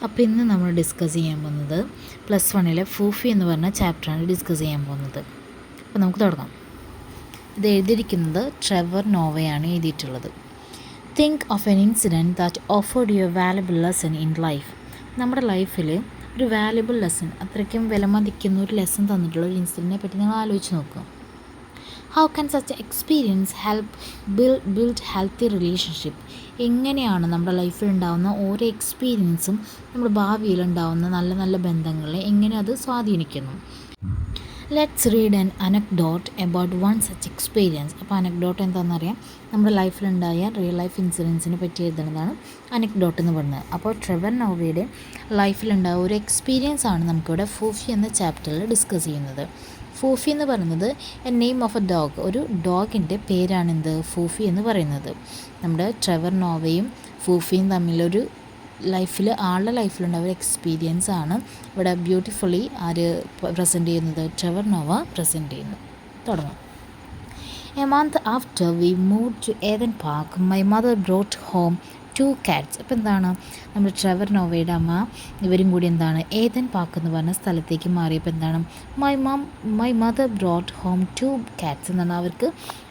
അപ്പോൾ ഇന്ന് നമ്മൾ ഡിസ്കസ് ചെയ്യാൻ പോകുന്നത് +1 ഫൂഫി എന്ന് പറഞ്ഞ ചാപ്റ്ററാണ് ഡിസ്കസ് ചെയ്യാൻ പോകുന്നത്. അപ്പോൾ നമുക്ക് തുടങ്ങാം. ഇത് എഴുതിയിരിക്കുന്നത് ട്രെവർ നോവയാണ് എഴുതിയിട്ടുള്ളത്. Think of an incident that offered you a valuable lesson in life. നമ്മുടെ ലൈഫിൽ ഒരു വാല്യുബിൾ ലെസൺ, അത്രയ്ക്കും വിലമതിക്കുന്ന ഒരു ലെസൺ തന്നിട്ടുള്ള ഒരു ഇൻസിഡൻറ്റിനെ പറ്റി നിങ്ങൾ ആലോചിച്ച് നോക്കുക. How can such experience help build healthy relationship? എങ്ങനെയാണ് നമ്മുടെ ലൈഫിൽ ഉണ്ടാകുന്ന ഓരോ എക്സ്പീരിയൻസും നമ്മുടെ ഭാവിയിൽ ഉണ്ടാകുന്ന നല്ല നല്ല ബന്ധങ്ങളെ എങ്ങനെ അത് സ്വാധീനിക്കുന്നു? Let's read an anecdote about one such experience. അപ്പോൾ അനക്ഡോട്ട് എന്താണെന്നറിയാം, നമ്മുടെ ലൈഫിലുണ്ടായ റിയൽ ലൈഫ് ഇൻസിഡൻസിനെ പറ്റി എഴുതുന്നതാണ് അനക്ഡോട്ട് എന്ന് പറയുന്നത്. അപ്പോൾ ട്രെവർ നോവയുടെ ലൈഫിലുണ്ടായ ഒരു എക്സ്പീരിയൻസ് ആണ് നമുക്കിവിടെ ഫൂഫി എന്ന ചാപ്റ്ററിൽ ഡിസ്കസ് ചെയ്യുന്നത്. ഫൂഫി എന്ന് പറയുന്നത് A name of A dog, ഒരു ഡോഗിൻ്റെ പേരാണെന്ത് ഫൂഫി എന്ന് പറയുന്നത്. നമ്മുടെ ട്രെവർ നോവയും ഫൂഫിയും തമ്മിലൊരു ആളുടെ ലൈഫിലുണ്ടായ ഒരു എക്സ്പീരിയൻസ് ആണ് ഇവിടെ ബ്യൂട്ടിഫുള്ളി പ്രസൻറ്റ് ചെയ്യുന്നത്, ട്രെവർ നോവ പ്രസൻറ്റ് ചെയ്യുന്നു. തുടങ്ങാം. A month after we move to Eden Park my mother brought home 2 cats. അപ്പോൾ എന്താണ്, നമ്മുടെ ട്രെവർ നോവയുടെ അമ്മ ഇവരും കൂടി എന്താണ് ഏതൻ പാർക്ക് എന്ന് പറഞ്ഞ സ്ഥലത്തേക്ക് മാറിയപ്പോൾ എന്താണ് my mother brought home 2 cats എന്നാണ്. അവർക്ക്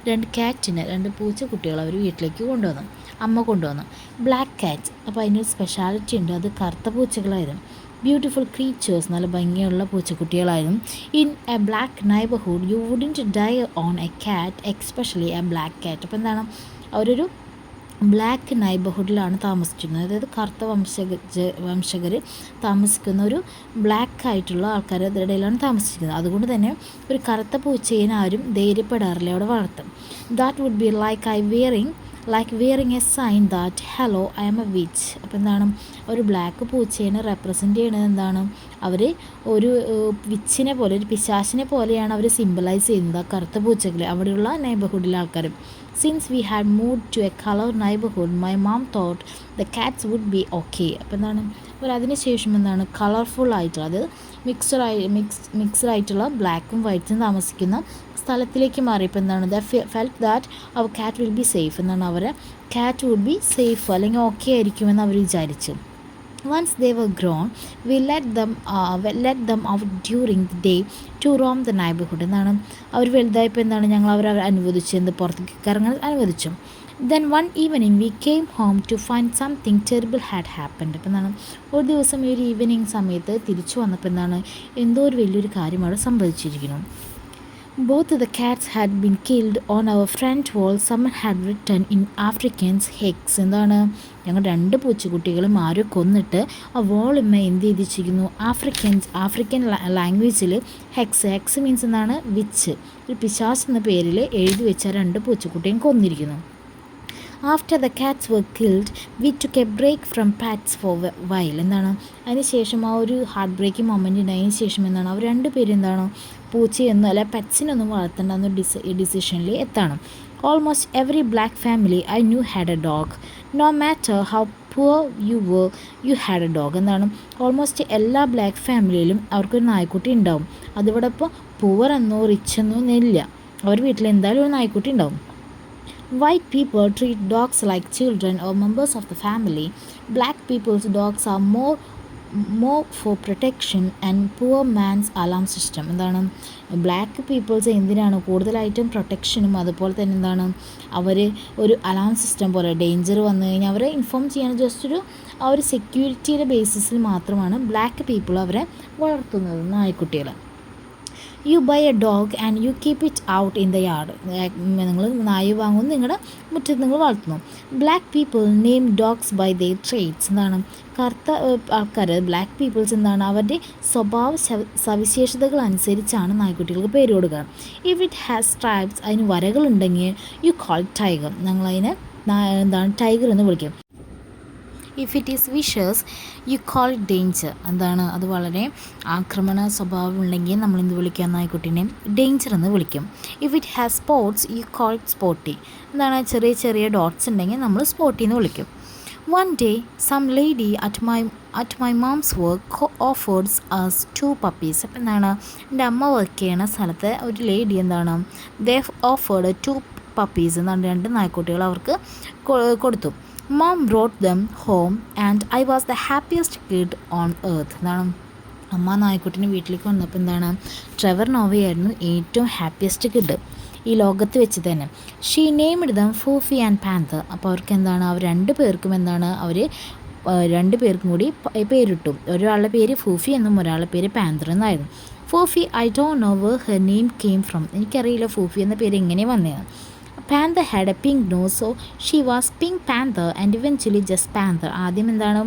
2 പൂച്ചക്കുട്ടികൾ അവർ വീട്ടിലേക്ക് കൊണ്ടുവന്നു, അമ്മ കൊണ്ടുവന്നു. ബ്ലാക്ക് കാറ്റ്സ്, അപ്പോൾ അതിനൊരു സ്പെഷ്യാലിറ്റി ഉണ്ട്, അത് കറുത്ത പൂച്ചകളായിരുന്നു. ബ്യൂട്ടിഫുൾ ക്രീച്ചേഴ്സ്, നല്ല ഭംഗിയുള്ള പൂച്ചക്കുട്ടികളായിരുന്നു. In a black neighbourhood you wouldn't dare own a cat, especially a black cat. അപ്പോൾ എന്താണ്, അവരൊരു ബ്ലാക്ക് നൈബർഹുഡിലാണ് താമസിച്ചിരുന്നത്, അതായത് കറുത്ത വംശകർ താമസിക്കുന്ന ഒരു ബ്ലാക്ക് ആയിട്ടുള്ള ആൾക്കാരുടെ ഇടയിലാണ് താമസിക്കുന്നത്. അതുകൊണ്ട് തന്നെ ഒരു കറുത്ത പൂച്ചയെ ആരും ധൈര്യപ്പെടാറില്ല അവിടെ വളർത്തും. That would be like wearing a sign that hello I am a witch. അപ്പോൾ എന്താണ്, ഒരു ബ്ലാക്ക് പൂച്ചേനെ റെപ്രസെൻ്റ് ചെയ്യണത് എന്താണ്, അവർ ഒരു വിച്ചിനെ പോലെ, ഒരു പിശാചിനെ പോലെയാണ് അവർ സിംബലൈസ് ചെയ്യുന്നത് ആ കറുത്ത പൂച്ചകളെ അവിടെയുള്ള നെയ്ബർഹുഡിലെ ആൾക്കാർ. Since we had moved to a colour neighbourhood my mom thought the cats would be okay. അപ്പോൾ എന്താണ്, അതിന് ശേഷം എന്താണ് കളർഫുൾ ആയിട്ടുള്ള, അത് മിക്സ്ഡ് ആയിട്ടുള്ള ബ്ലാക്കും വൈറ്റ്സും താമസിക്കുന്ന സ്ഥലത്തിലേക്ക് മാറിയപ്പോൾ എന്താണ്, ദ ഫെൽറ്റ് ദാറ്റ് അവർ കാറ്റ് വിൽ ബി സേഫ് എന്നാണ്, അവരെ കാറ്റ് വുഡ് ബി സേഫ് അല്ലെങ്കിൽ ഓക്കെ ആയിരിക്കുമെന്ന് അവർ വിചാരിച്ചു. Once they were grown we let them out during the day to roam the neighbourhood എന്നാണ്. അവർ വലുതായപ്പോൾ എന്താണ്, ഞങ്ങൾ അവരെ അനുവദിച്ചു, പുറത്തേക്ക് ഇറങ്ങാൻ അനുവദിച്ചു. Then one evening we came home to find something terrible had happened. അപ്പോൾ എന്താണ്, ഒരു ദിവസം ഈ ഒരു ഈവനിങ് സമയത്ത് തിരിച്ചു വന്നപ്പോൾ എന്താണ്, എന്തോ ഒരു വലിയൊരു കാര്യം അവിടെ സംഭവിച്ചിരിക്കുന്നു. Both the cats had been killed on our front wall. Someone had written in Afrikaans hex. എന്താണ്, ഞങ്ങൾ 2 പൂച്ചക്കുട്ടികളും ആരോ കൊന്നിട്ട് ആ വോളിന്മേ എന്ത് ചെയ്തിരിക്കുന്നു, ആഫ്രിക്കൻ ലാംഗ്വേജിൽ ഹെക്സ് മീൻസ് എന്താണ്, വിച്ച്, ഒരു പിശാച് എന്ന പേരിൽ എഴുതി വെച്ച 2 പൂച്ചക്കുട്ടിയും കൊന്നിരിക്കുന്നു. After the cats were killed we took a break from pets for while. എന്താണ്, അതിന് ശേഷം ആ ഒരു ഹാർട്ട് ബ്രേക്കിംഗ് മൊമെൻ്റ് ഉണ്ടായതിന് ശേഷം എന്താണ്, അവർ 2 പേരും എന്താണ് പൂച്ചയൊന്നും അല്ല പെറ്റ്സിനൊന്നും വളർത്തേണ്ടെന്ന ഡിസിഷനിൽ എത്തണം. Almost every black family I knew had a dog. No matter how poor you had a dog. എന്താണ്, ഓൾമോസ്റ്റ് എല്ലാ ബ്ലാക്ക് ഫാമിലിയിലും അവർക്കൊരു നായ്ക്കുട്ടി ഉണ്ടാവും. അതിവിടെ ഇപ്പോൾ പുവർ എന്നോ റിച്ച് എന്നോ ഇല്ല, അവർ വീട്ടിൽ എന്തായാലും ഒരു നായ്ക്കുട്ടി ഉണ്ടാവും. White people treat dogs like children or members of the family. Black people's dogs are more for protection and poor man's alarm system. എന്താണ്, ബ്ലാക്ക് പീപ്പിൾസ് എന്തിനാണ് കൂടുതലായിട്ടും പ്രൊട്ടക്ഷനും അതുപോലെ തന്നെ എന്താണ്, അവർ ഒരു അലാം സിസ്റ്റം പോലെ ഡേഞ്ചർ വന്നു കഴിഞ്ഞാൽ അവരെ ഇൻഫോം ചെയ്യാൻ ജസ്റ്റ് ആ ഒരു സെക്യൂരിറ്റിയുടെ ബേസിസിൽ മാത്രമാണ് ബ്ലാക്ക് പീപ്പിൾ അവരെ വളർത്തുന്നത്, നായ്ക്കുട്ടികൾ. You buy a dog and you keep it out in the yard. നിങ്ങൾ നായ വാങ്ങുന്നു, നിങ്ങളുടെ മുറ്റത്ത് നിങ്ങൾ വളർത്തുന്നു. Black people name dogs by their traits. എന്താണ്, കറുത്ത ആൾക്കാർ ബ്ലാക്ക് പീപ്പിൾസ് എന്താണ്, അവരുടെ സ്വഭാവ സവിശേഷതകൾ അനുസരിച്ചാണ് നായ്ക്കുട്ടികൾക്ക് പേര് കൊടുക്കുക. ഇഫ് ഇറ്റ് ഹാസ് സ്ട്രൈപ്സ്, അതിന് വരകളുണ്ടെങ്കിൽ യു കോൾ ടൈഗർ, ഞങ്ങളതിനെ എന്താണ് ടൈഗർ എന്ന് വിളിക്കും. If it is wishes U call it danger. എന്താണ്, അത് വളരെ ആക്രമണ സ്വഭാവം ഉണ്ടെങ്കിൽ നമ്മൾ എന്ത് വിളിക്കുക, നായ്ക്കുട്ടീനെ ഡേഞ്ചർ എന്ന് വിളിക്കും. If it has spots you call it spotty. എന്താണ്, ചെറിയ ഡോട്ട്സ് ഉണ്ടെങ്കിൽ നമ്മൾ സ്പോട്ടി എന്ന് വിളിക്കും. One day some lady at my mom's work offered us 2 puppies. അപ്പം എന്താണ്, എൻ്റെ അമ്മ വർക്ക് ചെയ്യണ സ്ഥലത്ത് ഒരു ലേഡി എന്താണ്, ദേ ഓഫേർഡ് 2 puppies എന്നാണ്, 2 നായ്ക്കുട്ടികൾ അവർക്ക് കൊടുത്തു. Mom brought them home and I was the happiest kid on earth. എന്താണ് അമ്മ നായ്ക്കുട്ടിനെ വീട്ടിലേക്ക് വന്നപ്പോൾ എന്താണ് ട്രെവർ നോവയായിരുന്നു ഏറ്റവും ഹാപ്പിയസ്റ്റ് കിഡ് ഈ ലോകത്ത് വെച്ച് തന്നെ. ഷീ നെയ്മഡ് ദം ഫൂഫി ആൻഡ് പാന്തർ. അപ്പോൾ അവർക്ക് എന്താണ് അവർ രണ്ട് പേർക്കും എന്താണ് അവർ രണ്ട് പേർക്കും കൂടി പേരിട്ടു. ഒരാളുടെ പേര് ഫൂഫി എന്നും ഒരാളുടെ പേര് പാന്തർ എന്നായിരുന്നു. Fufi I don't know where her name came from. എനിക്കറിയില്ല ഫൂഫി എന്ന പേര് എങ്ങനെ വന്നതാണ്. Panther had a pink nose, so she was Pink Panther and eventually just Panther. ആദ്യം എന്താണ്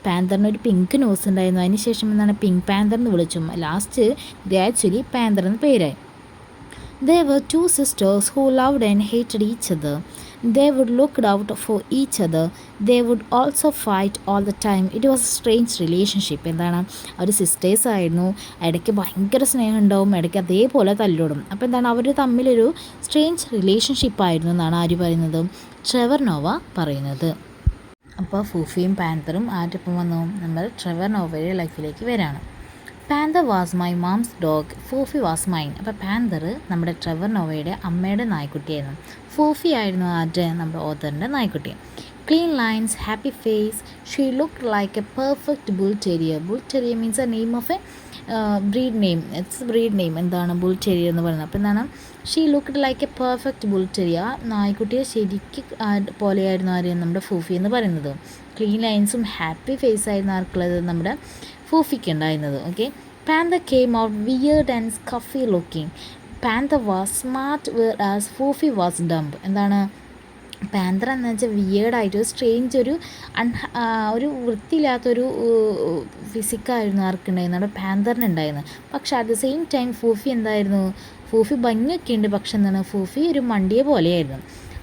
പാന്തറിന് ഒരു പിങ്ക് നോസ് ഉണ്ടായിരുന്നു, അതിനുശേഷം എന്താണ് പിങ്ക് പാന്തർ എന്ന് വിളിച്ചു, ലാസ്റ്റ് ഗ്രാച്വലി പാന്തർ എന്ന് പേരായി. There were two sisters who loved and hated each other. They would look out for each other. They would also fight all the time. It was a strange relationship. എന്താണ് അവർ sisters ആയിരുന്നു, ഇടയ്ക്ക് ഭയങ്കര സ്നേഹം ഉണ്ടാവും, ഇടയ്ക്ക് അതേപോലെ തല്ലിടും. അപ്പോൾ എന്താണ് അവർ തമ്മിലൊരു സ്ട്രേഞ്ച് റിലേഷൻഷിപ്പ് ആയിരുന്നു എന്നാണ് ആര് പറയുന്നത്, ട്രെവർ നോവ പറയുന്നത്. അപ്പോൾ ഫൂഫിയും പാന്തറും ആരിപ്പം വന്നു, നമ്മൾ ട്രെവർ നോവയുടെ ലൈഫിലേക്ക് വരാണ്. Panther was my mom's dog, Fufi was mine. അപ്പോൾ പാന്തർ നമ്മുടെ ട്രെവർ നോവയുടെ അമ്മയുടെ നായ്ക്കുട്ടിയായിരുന്നു. ഫൂഫി ആയിരുന്നു ആരുടെ, നമ്മുടെ ഓതറിൻ്റെ നായ്ക്കുട്ടി. Clean lines, happy face, she look like a perfect bull terrier. Bull terrier means a name of a breed name. It's breed name. എന്താണ് bull terrier എന്ന് പറയുന്നത്. അപ്പോൾ എന്താണ് she looked like a perfect bull terrier. നായ്ക്കുട്ടിയെ ശരിക്ക് പോലെയായിരുന്നു ആര്, നമ്മുടെ ഫൂഫി എന്ന് പറയുന്നത്. ക്ലീൻ ലൈൻസും ഹാപ്പി ഫേസ് ആയിരുന്നു ആർക്കുള്ളത്, നമ്മുടെ ഫൂഫിക്ക് ഉണ്ടായിരുന്നത്. Okay. Panther came out weird and scruffy looking. Panther was smart whereas Fufi was dumb. എന്താണ് പാന്തർ എന്ന് വെച്ചാൽ വിയേർഡായിട്ട് സ്ട്രേഞ്ച് ഒരു വൃത്തിയില്ലാത്തൊരു ഫിസിക്കായിരുന്നു ആർക്കുണ്ടായിരുന്നു, അവിടെ പാന്തറിനുണ്ടായിരുന്നത്. പക്ഷേ അറ്റ് ദ സെയിം ടൈം ഫൂഫി എന്തായിരുന്നു, ഫൂഫി ഭംഗിയൊക്കെ ഉണ്ട്, പക്ഷെ എന്താണ് ഫൂഫി ഒരു മണ്ടിയെ പോലെയായിരുന്നു.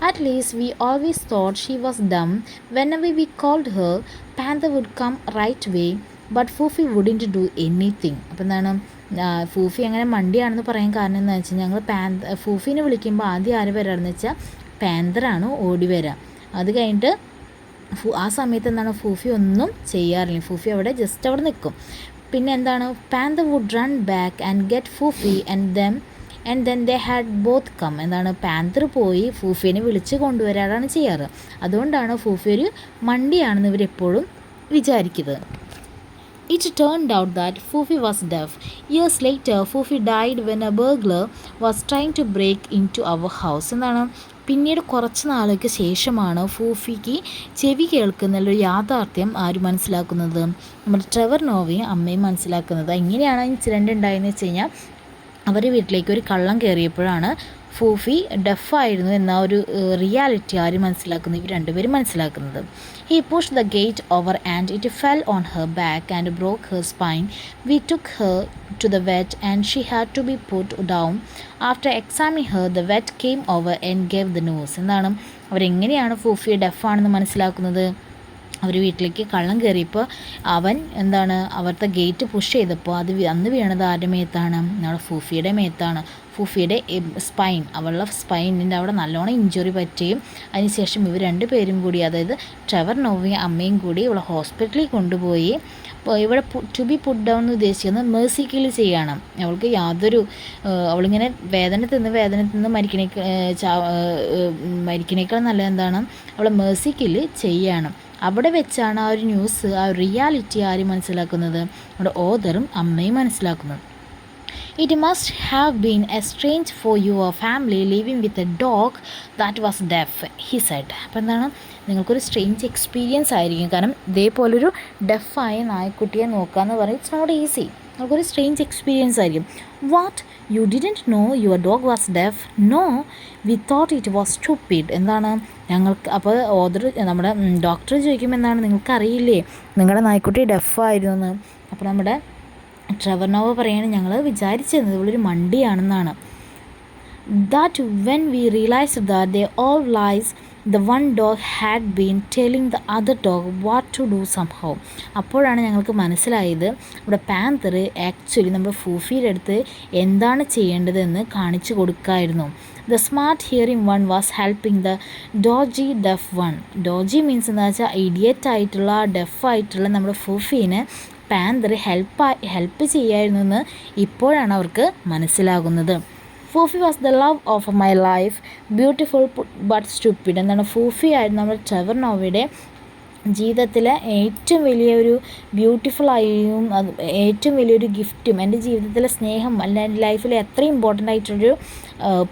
At least we always thought she was dumb. Whenever we called her, Panther would come right away, but Fufi wouldn't do anything. അപ്പോൾ എന്താണ് ഫൂഫി അങ്ങനെ മണ്ടിയാണെന്ന് പറയാൻ കാരണം എന്താണെന്ന് വെച്ചാൽ ഞങ്ങൾ ഫൂഫിനെ വിളിക്കുമ്പോൾ ആദ്യം ആര് വരാമെന്ന് വെച്ചാൽ പാന്തറാണ് ഓടി വരാം. അത് കഴിഞ്ഞിട്ട് ആ സമയത്ത് എന്താണ് ഫൂഫി ഒന്നും ചെയ്യാറില്ല, ഫൂഫി അവിടെ ജസ്റ്റ് അവിടെ നിൽക്കും. പിന്നെ എന്താണ് Panther would run back and get Fufi and then they had both come. എന്താണ് പാന്തർ പോയി ഫൂഫിനെ വിളിച്ച് കൊണ്ടുവരാറാണ് ചെയ്യാറ്. അതുകൊണ്ടാണ് ഫൂഫി ഒരു മണ്ടിയാണെന്ന് ഇവരെപ്പോഴും വിചാരിക്കുന്നത്. It turned out that Fufi was deaf. Years later, Fufi died when a burglar was trying to break into our house. എന്താണ് പിന്നീട് കുറച്ച് നാൾക്ക് ശേഷമാണ് ഫൂഫിക്ക് ചെവി കേൾക്കുന്നുള്ളൊരു യാഥാർത്ഥ്യം ആര് മനസ്സിലാക്കുന്നത്, നമ്മുടെ ട്രെവർ നോവയും അമ്മയും മനസ്സിലാക്കുന്നത്. എങ്ങനെയാണ് ഇൻസിഡൻറ്റ് ഉണ്ടായെന്ന് വെച്ച് കഴിഞ്ഞാൽ അവർ വീട്ടിലേക്ക് ഒരു കള്ളം കയറിയപ്പോഴാണ് ഫൂഫി ഡെഫായിരുന്നു എന്ന ഒരു റിയാലിറ്റി ആര് മനസ്സിലാക്കുന്നത്, ഇവർ രണ്ടുപേരും മനസ്സിലാക്കുന്നത്. He pushed the gate over and it fell on her back and broke her spine. We took her to the vet and she had to be put down. After examining her, the vet came over and gave the news. എന്താണ് അവരെങ്ങനെയാണ് ഫൂഫി ഡെഫാണെന്ന് മനസ്സിലാക്കുന്നത്, അവർ വീട്ടിലേക്ക് കള്ളം കയറിയപ്പോൾ അവൻ എന്താണ് അവിടുത്തെ gate push ചെയ്തപ്പോൾ അത് അന്ന് വീണത് ആരുടെ മേത്താണ്, നമ്മുടെ ഫൂഫിയുടെ മേത്താണ്. ഫൂഫിയുടെ സ്പൈൻ, അവളുടെ സ്പൈനിൻ്റെ അവിടെ നല്ലോണം ഇഞ്ചുറി പറ്റുകയും അതിനുശേഷം ഇവർ രണ്ട് പേരും കൂടി, അതായത് ട്രെവർ നോവയും അമ്മയും കൂടി ഇവളെ ഹോസ്പിറ്റലിൽ കൊണ്ടുപോയി. അപ്പോൾ ഇവിടെ ടു ബി പുട്ട് ഡൗൺ എന്ന് ഉദ്ദേശിക്കുന്നത് മേഴ്സിക്കലി ചെയ്യണം. അവൾക്ക് യാതൊരു അവളിങ്ങനെ വേദന തിന്ന് മരിക്കണേക്കാൾ നല്ലത് എന്താണ്, അവളെ മേഴ്സിക്കലി ചെയ്യണം. അവിടെ വെച്ചാണ് ആ ഒരു ന്യൂസ്, ആ റിയാലിറ്റി ആര് മനസ്സിലാക്കുന്നത്, അവിടെ ഓതറും അമ്മയും മനസ്സിലാക്കുന്നത്. It must have been a strange for your family living with a dog that was deaf, he said. അപ്പോൾ എന്താണ് നിങ്ങൾക്കൊരു സ്ട്രേഞ്ച് എക്സ്പീരിയൻസ് ആയിരിക്കും, കാരണം ഇതേപോലൊരു ഡെഫായ നായ്ക്കുട്ടിയെ നോക്കാമെന്ന് പറയും, ഇറ്റ്സ് നോട്ട് ഈസി. നിങ്ങൾക്കൊരു സ്ട്രേഞ്ച് എക്സ്പീരിയൻസ് ആയിരിക്കും. What, you didn't know your dog was deaf? No, we thought it was stupid. എന്താണ് ഞങ്ങൾക്ക്, അപ്പോൾ ഓതർ നമ്മുടെ ഡോക്ടർ ചോദിക്കുമ്പോൾ എന്താണ് നിങ്ങൾക്കറിയില്ലേ നിങ്ങളുടെ നായ്ക്കുട്ടി ഡെഫായിരുന്നു എന്ന്. അപ്പോൾ നമ്മുടെ ട്രെവർ നോവ പറയാണ് ഞങ്ങൾ വിചാരിച്ചിരുന്നത് ഇവളൊരു മണ്ടിയാണെന്നാണ്. That when we realised that they all lies the one dog had been telling the other dog what to do somehow. അപ്പോഴാണ് ഞങ്ങൾക്ക് മനസ്സിലായത് ഇവിടെ പാന്തർ ആക്ച്വലി നമ്മുടെ ഫൂഫിയുടെ അടുത്ത് എന്താണ് ചെയ്യേണ്ടതെന്ന് കാണിച്ചു കൊടുക്കായിരുന്നു. The smart hearing one was helping the dodgy deaf one. Dodgy means എന്താ വെച്ചാൽ ഇഡിയറ്റ് ആയിട്ടുള്ള ഡെഫായിട്ടുള്ള നമ്മുടെ ഫൂഫീനെ പാന്തർ ഹെൽപ്പ് ചെയ്യായിരുന്നു എന്ന് ഇപ്പോഴാണ് അവർക്ക് മനസ്സിലാകുന്നത്. Fufi was the love of my life, beautiful but stupid. എന്താണ്, ഫൂഫി ആയിരുന്നു നമ്മുടെ ട്രെവർ നോവയുടെ ജീവിതത്തിലെ ഏറ്റവും വലിയൊരു ബ്യൂട്ടിഫുള്ളായും ഏറ്റവും വലിയൊരു ഗിഫ്റ്റും എൻ്റെ ജീവിതത്തിലെ സ്നേഹം അല്ല എൻ്റെ ലൈഫിൽ എത്രയും ഇമ്പോർട്ടൻ്റ് ആയിട്ടൊരു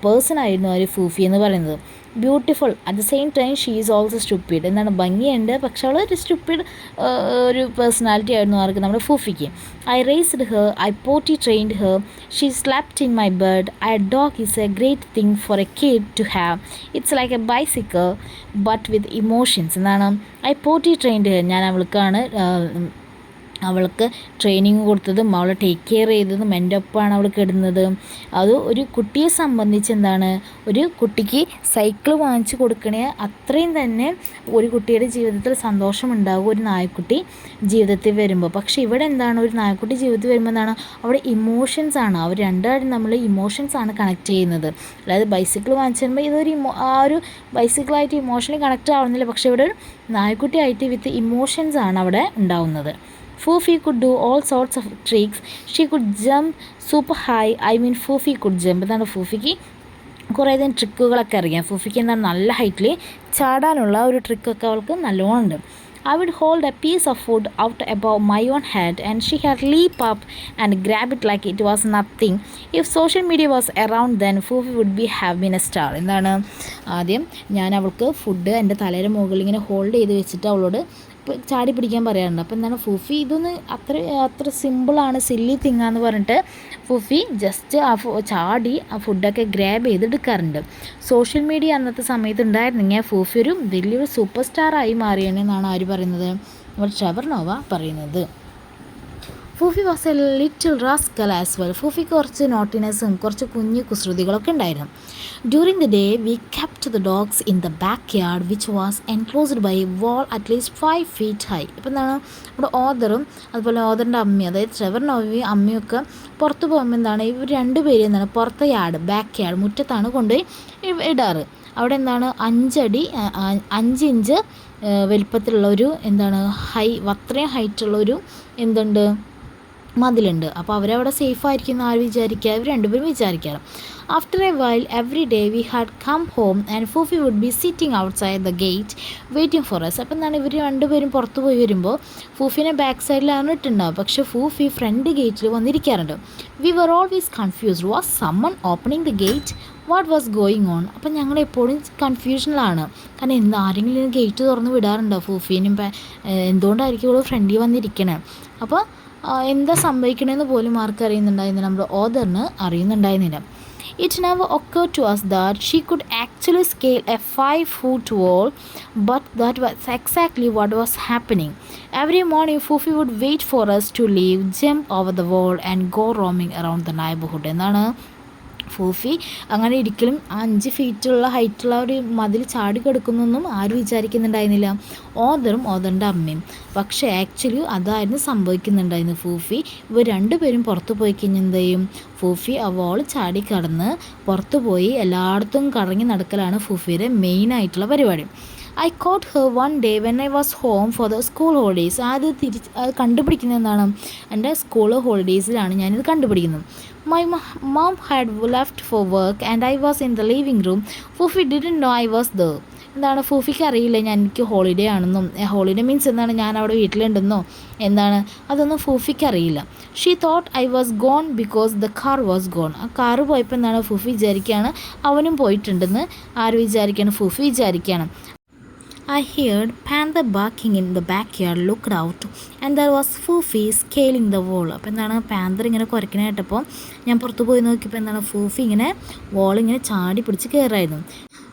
പേഴ്സണായിരുന്നു ഒരു ഫൂഫി എന്ന് പറയുന്നത്. Beautiful at the same time she is also stupid. എന്താണ്, ഭംഗിയുണ്ട് പക്ഷെ അവൾ ഒരു സ്റ്റുപ്പിഡ് ഒരു പേഴ്സണാലിറ്റി ആയിരുന്നു ആർക്ക്, നമ്മുടെ ഫൂഫിക്ക്. I raised her, I potty trained her, she slept in my bed, I dog is a great thing for a kid to have, it's like a bicycle but with emotions. എന്താണ്, I potty trained her, ഞാൻ അവൾക്ക് training കൊടുത്തതും അവളെ take care ചെയ്തതും എൻ്റെ ഒപ്പമാണ് അവൾ കിടുന്നത്. അത് ഒരു കുട്ടിയെ സംബന്ധിച്ച് എന്താണ്, ഒരു കുട്ടിക്ക് സൈക്കിൾ വാങ്ങിച്ച് കൊടുക്കണേ അത്രയും തന്നെ ഒരു കുട്ടിയുടെ ജീവിതത്തിൽ സന്തോഷമുണ്ടാകും ഒരു നായക്കുട്ടി ജീവിതത്തിൽ വരുമ്പോൾ. പക്ഷേ ഇവിടെ എന്താണ്, ഒരു നായക്കുട്ടി ജീവിതത്തിൽ വരുമ്പോൾ എന്താണ്, അവിടെ ഇമോഷൻസാണ്, അവർ രണ്ടാളും നമ്മൾ ഇമോഷൻസാണ് കണക്ട് ചെയ്യുന്നത്. അതായത് ബൈസിക്കിൾ വാങ്ങിച്ച് തരുമ്പോൾ ഇതൊരു ആ ഒരു ബൈസിക്കിളായിട്ട് ഇമോഷണലി കണക്റ്റ് ആവുന്നില്ല, പക്ഷേ ഇവിടെ ഒരു നായക്കുട്ടിയായിട്ട് വിത്ത് ഇമോഷൻസാണ് അവിടെ ഉണ്ടാവുന്നത്. Foofy could do all sorts of tricks. She could jump super high. Foofy could jump. എന്താണ്, ഫൂഫിക്ക് കുറേയധികം ട്രിക്കുകളൊക്കെ അറിയാം. ഫൂഫിക്ക് എന്താണ്, നല്ല ഹൈറ്റിൽ ചാടാനുള്ള ഒരു ട്രിക്കൊക്കെ അവൾക്ക് നല്ലോണം ഉണ്ട്. I would hold a piece of food out above my own head and she had leap up and grab it like it was nothing. If social media was around then Foofy would have been a star. എന്താണ്, ആദ്യം ഞാൻ അവൾക്ക് food എൻ്റെ തലയുടെ മുകളിൽ ഇങ്ങനെ hold ചെയ്ത് വെച്ചിട്ട് അവളോട് ചാടി പിടിക്കാൻ പറയാറുണ്ട്. അപ്പോൾ എന്താണ്, ഫൂഫി ഇതൊന്ന് അത്ര സിമ്പിളാണ്, സില്ലി തിങ്ങാന്ന് പറഞ്ഞിട്ട് ഫൂഫി ജസ്റ്റ് ചാടി ആ ഫുഡൊക്കെ ഗ്രാബ് ചെയ്തെടുക്കാറുണ്ട്. സോഷ്യൽ മീഡിയ അന്നത്തെ സമയത്ത് ഉണ്ടായിരുന്നെങ്കിൽ ഫൂഫി ഒരു വലിയൊരു സൂപ്പർ സ്റ്റാറായി മാറിയെന്നാണ് ആര് പറയുന്നത്, നമ്മുടെ ട്രെവർ നോവ പറയുന്നത്. Fufi was a little rascal as well. ഫൂഫിക്ക് കുറച്ച് നോട്ടിനെസ്സും കുറച്ച് കുഞ്ഞു കുസൃതികളൊക്കെ ഉണ്ടായിരുന്നു. During the day we kept the dogs in the back yard which was enclosed by wall at least 5 feet high. ഇപ്പം എന്താണ്, നമ്മുടെ ഓദറും അതുപോലെ ഓദറിൻ്റെ അമ്മയും, അതായത് ട്രെവർ നോവയും അമ്മയൊക്കെ പുറത്ത് പോകുമ്പോൾ എന്താണ്, ഇവർ രണ്ടുപേരും എന്താണ് പുറത്തെ യാർഡ്, ബാക്ക് യാർഡ്, മുറ്റത്താണ് കൊണ്ടുപോയി ഇടാറ്. അവിടെ എന്താണ് 5 ഇഞ്ച് വലിപ്പത്തിലുള്ള ഒരു എന്താണ് അത്രയും ഹൈറ്റുള്ളൊരു എന്തുണ്ട് മതിലുണ്ട്. അപ്പോൾ അവരവിടെ സേഫ് ആയിരിക്കും ആര് വിചാരിക്കുക, ഇവർ രണ്ടുപേരും വിചാരിക്കാറ്. After a while every day we had come home and Fufi would be sitting outside the gate waiting for us. അപ്പോൾ എന്താണ്, ഇവർ രണ്ടുപേരും പുറത്ത് പോയി വരുമ്പോൾ ഫൂഫിനെ ബാക്ക് സൈഡിലാണ് ഇട്ടുണ്ടാവും, പക്ഷേ ഫൂഫി ഫ്രണ്ട് ഗേറ്റിൽ വന്നിരിക്കാറുണ്ട്. We were always confused, was someone opening the gate, what was going on. അപ്പം ഞങ്ങൾ എപ്പോഴും കൺഫ്യൂഷനിലാണ്, കാരണം ആരെങ്കിലും ഗേറ്റ് തുറന്ന് വിടാറുണ്ടോ ഫൂഫീനും, എന്തുകൊണ്ടായിരിക്കും ഇവിടെ ഫ്രണ്ടിൽ വന്നിരിക്കണേ. അപ്പോൾ എന്താ സംഭവിക്കണമെന്ന് പോലും ആർക്ക് അറിയുന്നുണ്ടായിരുന്നില്ല, നമ്മുടെ ഓദറിന് അറിയുന്നുണ്ടായിരുന്നില്ല. It never occurred to us that she could actually scale a 5-foot wall, but that was exactly what was happening. Every morning, Foofy would wait for us to leave, jump over the wall, and go roaming around the neighborhood. എന്നാണ്, ഫൂഫി അങ്ങനെ ഒരിക്കലും 5 ഫീറ്റുള്ള ഹൈറ്റുള്ള ഒരു മതിൽ ചാടി കിടക്കുന്നൊന്നും ആരും വിചാരിക്കുന്നുണ്ടായിരുന്നില്ല, ഓദറും ഓദറിൻ്റെ അമ്മയും. പക്ഷേ actually അതായിരുന്നു സംഭവിക്കുന്നുണ്ടായിരുന്നു. ഫൂഫി ഇവർ രണ്ടുപേരും പുറത്ത് പോയി കഴിഞ്ഞാൽ എന്ത് ചെയ്യും, ഫൂഫി ആ വോൾ ചാടി കടന്ന് പുറത്തു പോയി എല്ലായിടത്തും കറങ്ങി നടക്കലാണ് ഫൂഫിയുടെ മെയിനായിട്ടുള്ള പരിപാടി. I caught her one day when I was home for the school holidays. അത് കണ്ടുപിടിക്കുന്നത് എന്താണ്, എൻ്റെ സ്കൂൾ ഹോളിഡേയ്സിലാണ് ഞാനിത് കണ്ടുപിടിക്കുന്നത്. My mom had left for work and I was in the living room. Foofy didn't know I was there. എന്താണ്, ഫൂഫിക്ക് അറിയില്ല എനിക്ക് holiday ആണെന്നും, ഹോളിഡേ മീൻസ് എന്താണ് ഞാൻ അവിടെ വീട്ടിലുണ്ടെന്നോ എന്താണ്, അതൊന്നും ഫൂഫിക്ക് അറിയില്ല. She thought I was gone because the car was gone. ആ കാറ് പോയപ്പോൾ എന്താണ്, ഫൂഫി വിചാരിക്കുകയാണ് അവനും പോയിട്ടുണ്ടെന്ന് ആര് വിചാരിക്കുകയാണ്, ഫൂഫി വിചാരിക്കുകയാണ്. I heard panther barking in the backyard, looked out and there was Foofy scaling the wall. അപ്പോൾ എന്താണ്, പാന്തർ ഇങ്ങനെ കുരയ്ക്കണ കേട്ടപ്പോൾ ഞാൻ പുറത്ത് പോയി നോക്കിയപ്പോൾ എന്താണ്, ഫൂഫി ഇങ്ങനെ വോളിങ്ങനെ ചാടി പിടിച്ച് കയറായിരുന്നു.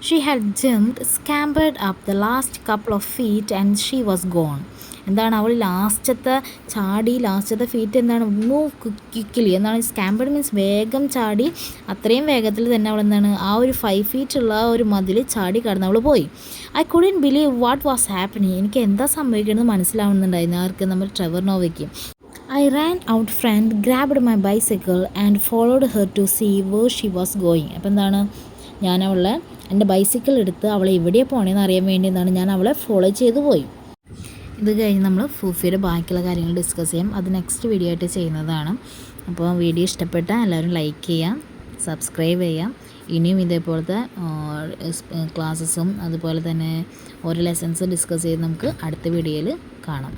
She had jumped, scampered up the last couple of feet and she was gone. എന്താണ്, അവൾ ലാസ്റ്റത്തെ ഫീറ്റ് എന്താണ്, മൂവ് ക്വിക്കലി എന്താണ്, സ്കാമ്പേർഡ് മീൻസ് വേഗം ചാടി, അത്രയും വേഗത്തിൽ തന്നെ അവൾ എന്താണ് ആ ഒരു 5 ഫീറ്റുള്ള ഒരു മതിൽ ചാടി കടന്ന് അവൾ പോയി. I couldn't believe what was happening. എനിക്ക് എന്താ സംഭവിക്കണമെന്ന് മനസ്സിലാവുന്നുണ്ടായിരുന്നു ആർക്ക്, നമ്മൾ Trevor നോവയ്ക്ക്. I ran out front, grabbed my bicycle and followed her to see where she was going. അപ്പോൾ എന്താണ്, ഞാൻ അവളെ എൻ്റെ ബൈസിക്കിൾ എടുത്ത് അവളെ എവിടെയാണ് പോകണമെന്ന് അറിയാൻ വേണ്ടി എന്താണ് ഞാൻ അവളെ ഫോളോ ചെയ്തു പോയി. ഇത് കഴിഞ്ഞ് നമ്മൾ ഫൂഫിയുടെ ബാക്കിയുള്ള കാര്യങ്ങൾ ഡിസ്കസ് ചെയ്യാം. അത് നെക്സ്റ്റ് വീഡിയോ ആയിട്ട് ചെയ്യുന്നതാണ്. അപ്പോൾ വീഡിയോ ഇഷ്ടപ്പെട്ടാൽ എല്ലാവരും ലൈക്ക് ചെയ്യുക, സബ്സ്ക്രൈബ് ചെയ്യാം. ഇനിയും ഇതേപോലത്തെ ക്ലാസ്സസും അതുപോലെ തന്നെ ഓരോ ലെസൺസ് ഡിസ്കസ് ചെയ്ത് നമുക്ക് അടുത്ത വീഡിയോയിൽ കാണാം.